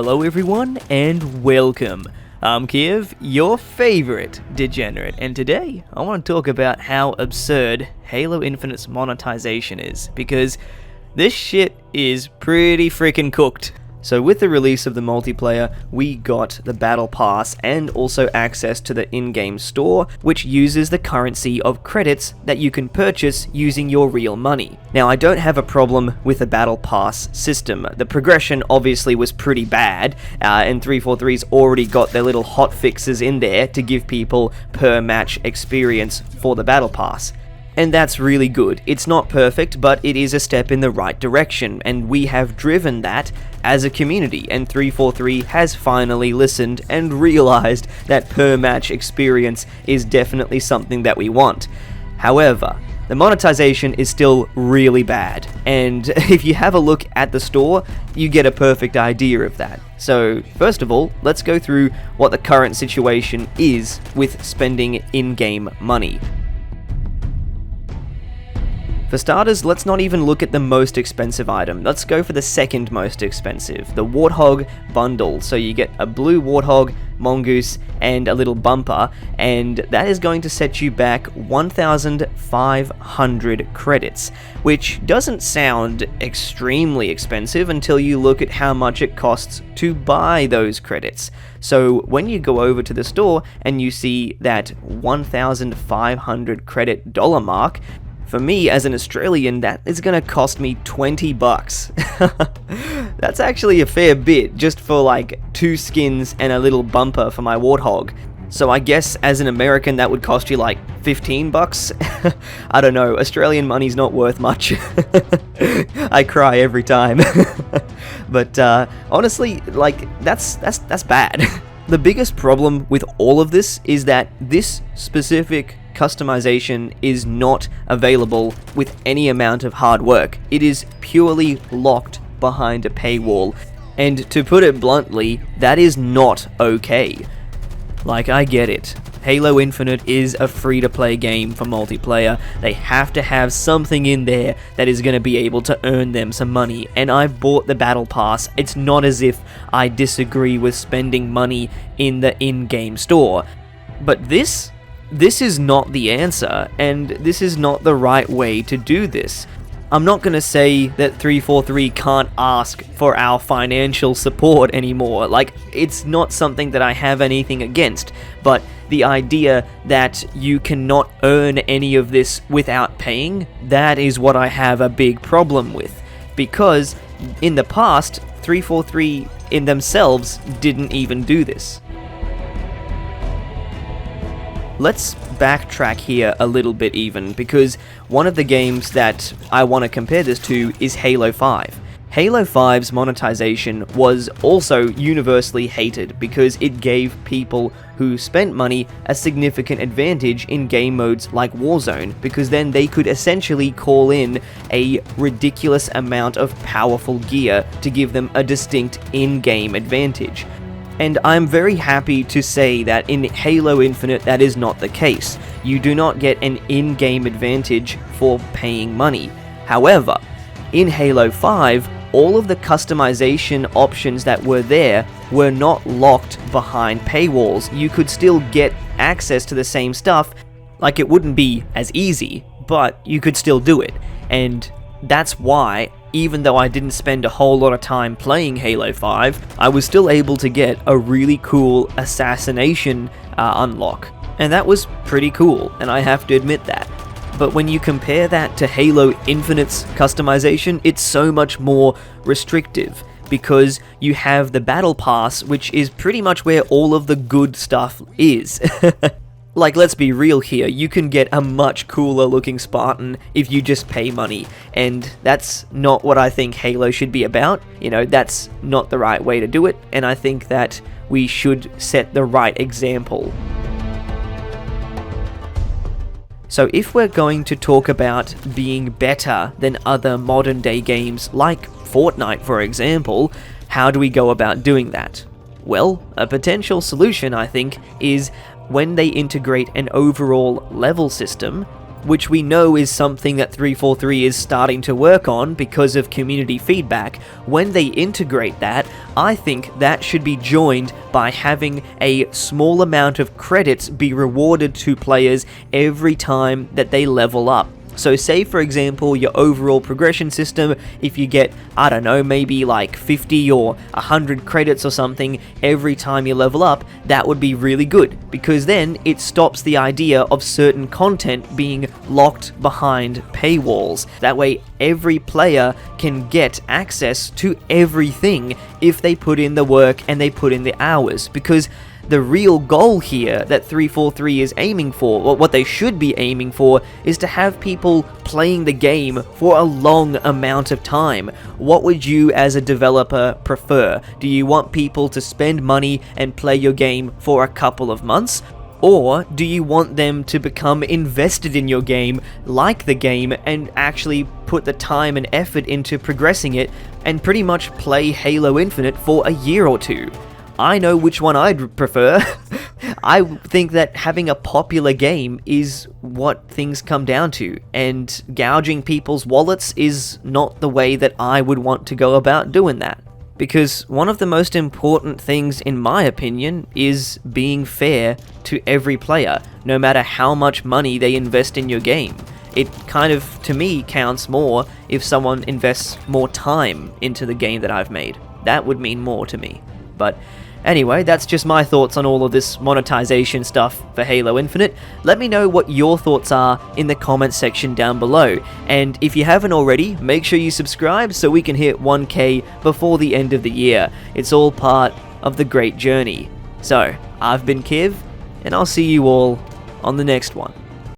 Hello everyone and welcome. I'm Kiev, your favorite degenerate, and today I want to talk about how absurd Halo Infinite's monetization is, because this shit is pretty freaking cooked. So with the release of the multiplayer, we got the Battle Pass and also access to the in-game store, which uses the currency of credits that you can purchase using your real money. Now, I don't have a problem with the Battle Pass system. The progression obviously was pretty bad, and 343's already got their little hot fixes in there to give people per match experience for the Battle Pass. And that's really good. It's not perfect, but it is a step in the right direction, and we have driven that as a community, and 343 has finally listened and realized that per match experience is definitely something that we want. However, the monetization is still really bad, and if you have a look at the store, you get a perfect idea of that. So, first of all, let's go through what the current situation is with spending in-game money. For starters, let's not even look at the most expensive item. Let's go for the second most expensive, the Warthog bundle. So you get a blue Warthog, mongoose, and a little bumper, and that is going to set you back 1,500 credits, which doesn't sound extremely expensive until you look at how much it costs to buy those credits. So when you go over to the store and you see that 1,500 credit dollar mark, for me, as an Australian, that is going to cost me 20 bucks. That's actually a fair bit, just for like 2 skins and a little bumper for my Warthog. So I guess as an American, that would cost you like 15 bucks? I don't know, Australian money's not worth much. I cry every time. But honestly, like, that's bad. The biggest problem with all of this is that this specific customization is not available with any amount of hard work. It is purely locked behind a paywall, and to put it bluntly, that is not okay. Like, I get it. Halo Infinite is a free-to-play game for multiplayer. They have to have something in there that is going to be able to earn them some money, and I bought the Battle Pass. It's not as if I disagree with spending money in the in-game store. But this is not the answer, and this is not the right way to do this. I'm not going to say that 343 can't ask for our financial support anymore. Like, it's not something that I have anything against, but the idea that you cannot earn any of this without paying, that is what I have a big problem with. Because in the past, 343 in themselves didn't even do this. Let's backtrack here a little bit even, because one of the games that I want to compare this to is Halo 5. Halo 5's monetization was also universally hated because it gave people who spent money a significant advantage in game modes like Warzone, because then they could essentially call in a ridiculous amount of powerful gear to give them a distinct in-game advantage. And I'm very happy to say that in Halo Infinite that is not the case. You do not get an in-game advantage for paying money. However, in Halo 5, all of the customization options that were there were not locked behind paywalls. You could still get access to the same stuff. Like, it wouldn't be as easy, but you could still do it. And that's why, even though I didn't spend a whole lot of time playing Halo 5, I was still able to get a really cool assassination unlock. And that was pretty cool, and I have to admit that. But when you compare that to Halo Infinite's customization, it's so much more restrictive, because you have the Battle Pass, which is pretty much where all of the good stuff is. Like, let's be real here, you can get a much cooler looking Spartan if you just pay money, and that's not what I think Halo should be about. You know, that's not the right way to do it, and I think that we should set the right example. So if we're going to talk about being better than other modern day games like Fortnite, for example, how do we go about doing that? Well, a potential solution, I think, is when they integrate an overall level system, which we know is something that 343 is starting to work on because of community feedback, when they integrate that, I think that should be joined by having a small amount of credits be rewarded to players every time that they level up. So say for example your overall progression system, if you get, I don't know, maybe like 50 or 100 credits or something every time you level up, that would be really good, because then it stops the idea of certain content being locked behind paywalls. That way every player can get access to everything if they put in the work and they put in the hours, because the real goal here that 343 is aiming for, or what they should be aiming for, is to have people playing the game for a long amount of time. What would you as a developer prefer? Do you want people to spend money and play your game for a couple of months? Or do you want them to become invested in your game, like the game, and actually put the time and effort into progressing it, and pretty much play Halo Infinite for a year or two? I know which one I'd prefer. I think that having a popular game is what things come down to, and gouging people's wallets is not the way that I would want to go about doing that. Because one of the most important things, in my opinion, is being fair to every player, no matter how much money they invest in your game. It kind of, to me, counts more if someone invests more time into the game that I've made. That would mean more to me. But anyway, that's just my thoughts on all of this monetization stuff for Halo Infinite. Let me know what your thoughts are in the comments section down below. And if you haven't already, make sure you subscribe so we can hit 1K before the end of the year. It's all part of the great journey. So, I've been Kiv, and I'll see you all on the next one.